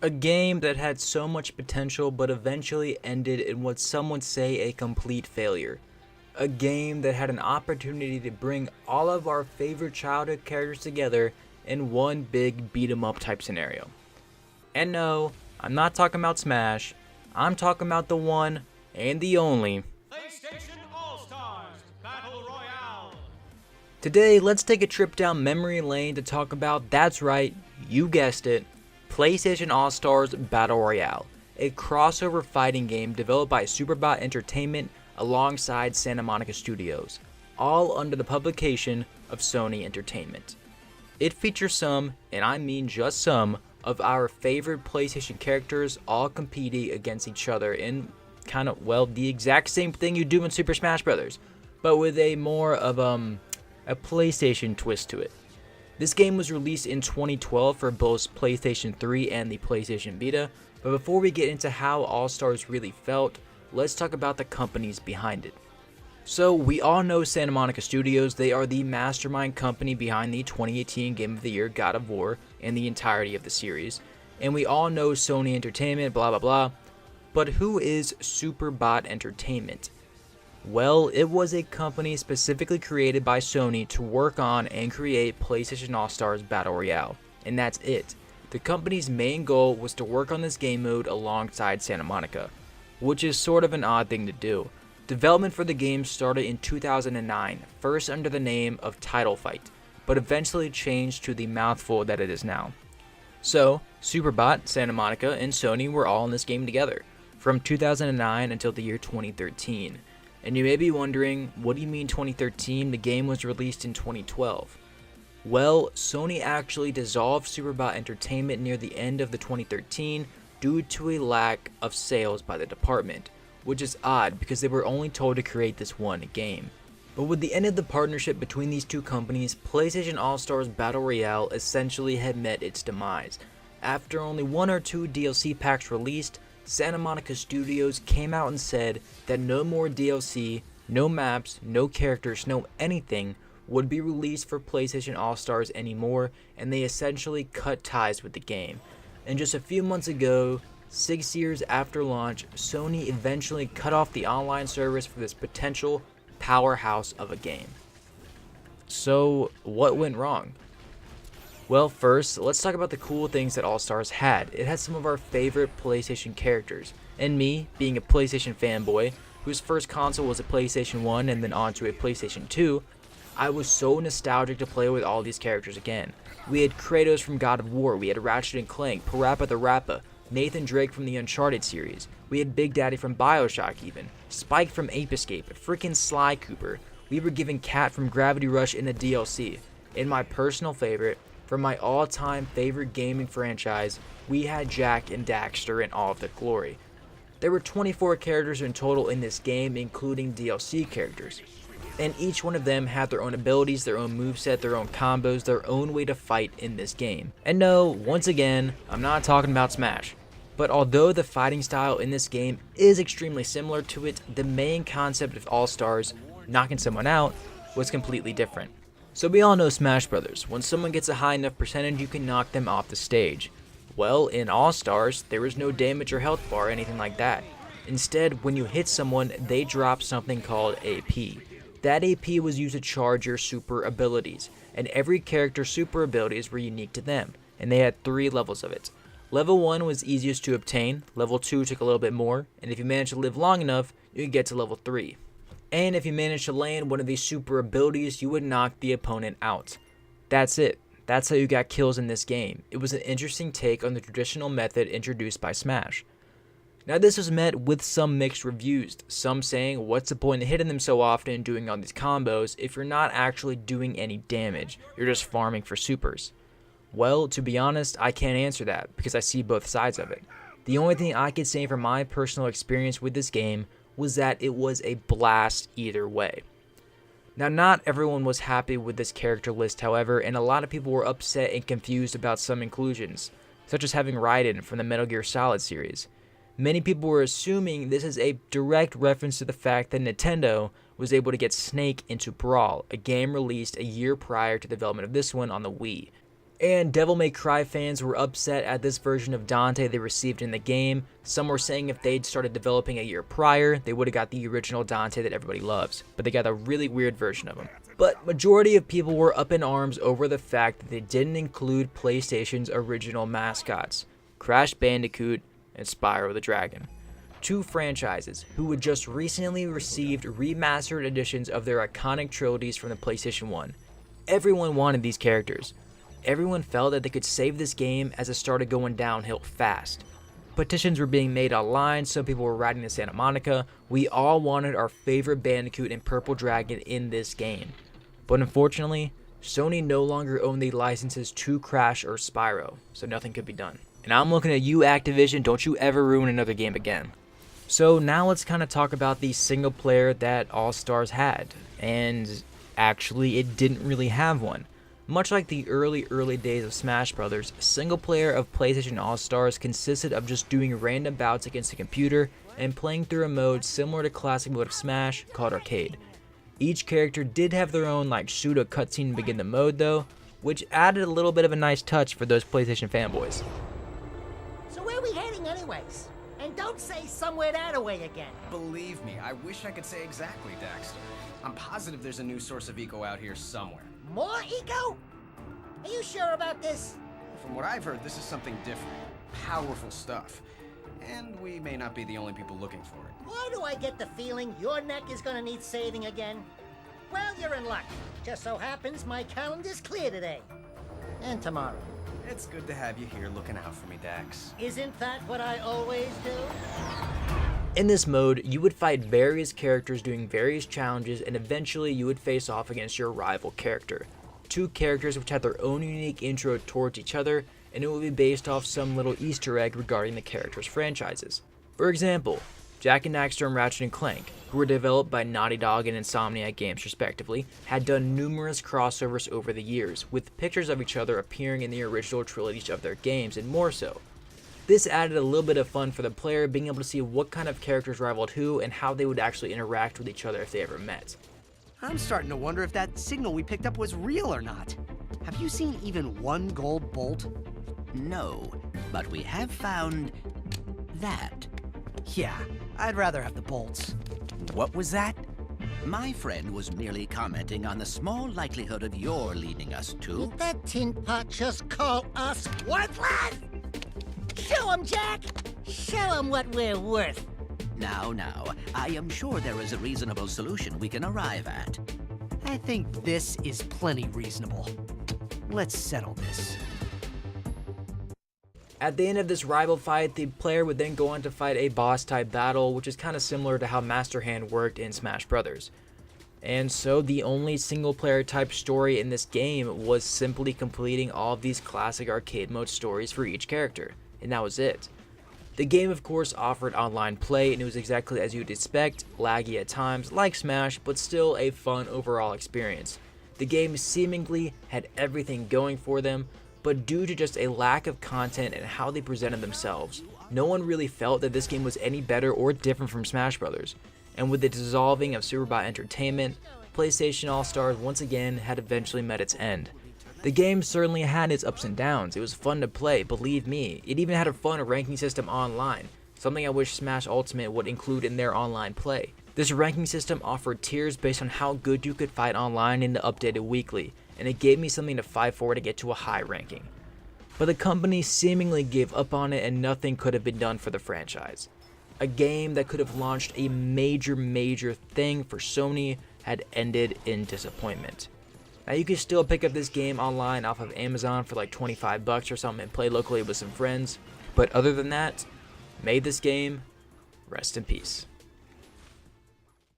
A game that had so much potential but eventually ended in what some would say a complete failure. A game that had an opportunity to bring all of our favorite childhood characters together in one big beat 'em up type scenario. And no, I'm not talking about Smash, I'm talking about the one and the only PlayStation All Stars Battle Royale. Today, let's take a trip down memory lane to talk about, that's right, you guessed it, PlayStation All Stars Battle Royale, a crossover fighting game developed by Superbot Entertainment alongside Santa Monica Studios, all under the publication of Sony Entertainment. It features some, and I mean just some, of our favorite PlayStation characters all competing against each other in kind of, well, the exact same thing you do in Super Smash Bros., but with a more of a PlayStation twist to it. This game was released in 2012 for both PlayStation 3 and the PlayStation Vita, but before we get into how All Stars really felt, let's talk about the companies behind it. So we all know Santa Monica Studios. They are the mastermind company behind the 2018 Game of the Year God of War and the entirety of the series. And we all know Sony Entertainment, blah blah blah. But who is Superbot Entertainment? Well, it was a company specifically created by Sony to work on and create PlayStation All Stars Battle Royale, and that's it. The company's main goal was to work on this game mode alongside Santa Monica, which is sort of an odd thing to do. Development for the game started in 2009, first under the name of Title Fight, but eventually changed to the mouthful that it is now. So, Superbot, Santa Monica, and Sony were all in this game together, from 2009 until the year 2013. And you may be wondering, what do you mean 2013? The game was released in 2012. Well, Sony actually dissolved Superbot Entertainment near the end of the 2013 due to a lack of sales by the department, which is odd because they were only told to create this one game. But with the end of the partnership between these two companies, PlayStation All Stars Battle Royale essentially had met its demise. After only one or two DLC packs released, Santa Monica Studios came out and said that no more DLC, no maps, no characters, no anything would be released for PlayStation All Stars anymore, and they essentially cut ties with the game. And just a few months ago, 6 years after launch, Sony eventually cut off the online service for this potential powerhouse of a game. So, what went wrong? Well, first, let's talk about the cool things that All Stars had. It had some of our favorite PlayStation characters, and me, being a PlayStation fanboy, whose first console was a PlayStation 1 and then onto a PlayStation 2, I was so nostalgic to play with all these characters again. We had Kratos from God of War, we had Ratchet and Clank, Parappa the Rappa, Nathan Drake from the Uncharted series, we had Big Daddy from Bioshock even, Spike from Ape Escape, freaking Sly Cooper, we were given Cat from Gravity Rush in the DLC, and my personal favorite, from my all-time favorite gaming franchise, we had Jak and Daxter in all of their glory. There were 24 characters in total in this game, including DLC characters. And each one of them had their own abilities, their own moveset, their own combos, their own way to fight in this game. And no, once again, I'm not talking about Smash. But although the fighting style in this game is extremely similar to it, the main concept of All Stars, knocking someone out, was completely different. So we all know Smash Brothers. When someone gets a high enough percentage, you can knock them off the stage. Well, in All Stars, there is no damage or health bar or anything like that. Instead, when you hit someone, they drop something called AP. That AP was used to charge your super abilities, and every character's super abilities were unique to them, and they had 3 levels of it. Level 1 was easiest to obtain, level 2 took a little bit more, and if you managed to live long enough, you could get to level 3. And if you managed to land one of these super abilities, you would knock the opponent out. That's it. That's how you got kills in this game. It was an interesting take on the traditional method introduced by Smash. Now this was met with some mixed reviews, some saying what's the point of hitting them so often and doing all these combos if you're not actually doing any damage, you're just farming for supers. Well, to be honest, I can't answer that because I see both sides of it. The only thing I could say from my personal experience with this game was that it was a blast either way. Now, not everyone was happy with this character list, however, and a lot of people were upset and confused about some inclusions, such as having Raiden from the Metal Gear Solid series. Many people were assuming this is a direct reference to the fact that Nintendo was able to get Snake into Brawl, a game released a year prior to the development of this one on the Wii. And Devil May Cry fans were upset at this version of Dante they received in the game. Some were saying if they'd started developing a year prior, they would have got the original Dante that everybody loves, but they got a really weird version of him. But majority of people were up in arms over the fact that they didn't include PlayStation's original mascots, Crash Bandicoot and Spyro the Dragon. Two franchises who had just recently received remastered editions of their iconic trilogies from the PlayStation 1. Everyone wanted these characters. Everyone felt that they could save this game as it started going downhill fast. Petitions were being made online, some people were riding to Santa Monica. We all wanted our favorite Bandicoot and Purple Dragon in this game. But unfortunately, Sony no longer owned the licenses to Crash or Spyro, so nothing could be done. And I'm looking at you, Activision, don't you ever ruin another game again. So now let's kind of talk about the single player that All Stars had, and actually it didn't really have one. Much like the early days of Smash Brothers, single player of PlayStation All Stars consisted of just doing random bouts against a computer and playing through a mode similar to classic mode of Smash called Arcade. Each character did have their own pseudo cutscene to begin the mode though, which added a little bit of a nice touch for those PlayStation fanboys. So where are we heading anyways? And don't say somewhere that-a-way again. Believe me, I wish I could say exactly, Daxter. I'm positive there's a new source of eco out here somewhere. More eco? Are you sure about this? From what I've heard, this is something different. Powerful stuff. And we may not be the only people looking for it. Why do I get the feeling your neck is gonna need saving again? Well, you're in luck. Just so happens my calendar's clear today. And tomorrow. It's good to have you here looking out for me, Dax. Isn't that what I always do? In this mode, you would fight various characters doing various challenges, and eventually you would face off against your rival character. Two characters which had their own unique intro towards each other, and it would be based off some little Easter egg regarding the characters' franchises. For example, Jak and Daxter and Ratchet & Clank, who were developed by Naughty Dog and Insomniac Games respectively, had done numerous crossovers over the years, with pictures of each other appearing in the original trilogies of their games, and more so. This added a little bit of fun for the player, being able to see what kind of characters rivaled who and how they would actually interact with each other if they ever met. I'm starting to wonder if that signal we picked up was real or not. Have you seen even one gold bolt? No, but we have found that. Yeah, I'd rather have the bolts. What was that? My friend was merely commenting on the small likelihood of your leading us to... Did that tin pot just call us worthless? Show 'em, Jack! Show 'em what we're worth. Now, I am sure there is a reasonable solution we can arrive at. I think this is plenty reasonable. Let's settle this. At the end of this rival fight, the player would then go on to fight a boss type battle, which is kind of similar to how Master Hand worked in Smash Brothers. And so the only single player type story in this game was simply completing all of these classic arcade mode stories for each character, and that was it. The game of course offered online play, and it was exactly as you'd expect, laggy at times like Smash, but still a fun overall experience. The game seemingly had everything going for them, but due to just a lack of content and how they presented themselves, no one really felt that this game was any better or different from Smash Brothers. And with the dissolving of Superbot Entertainment, PlayStation All Stars once again had eventually met its end. The game certainly had its ups and downs. It was fun to play, believe me. It even had a fun ranking system online, something I wish Smash Ultimate would include in their online play. This ranking system offered tiers based on how good you could fight online and updated weekly, and it gave me something to fight for to get to a high ranking. But the company seemingly gave up on it and nothing could have been done for the franchise. A game that could have launched a major thing for Sony had ended in disappointment. Now you can still pick up this game online off of Amazon for like $25 or something and play locally with some friends, but other than that, may this game rest in peace.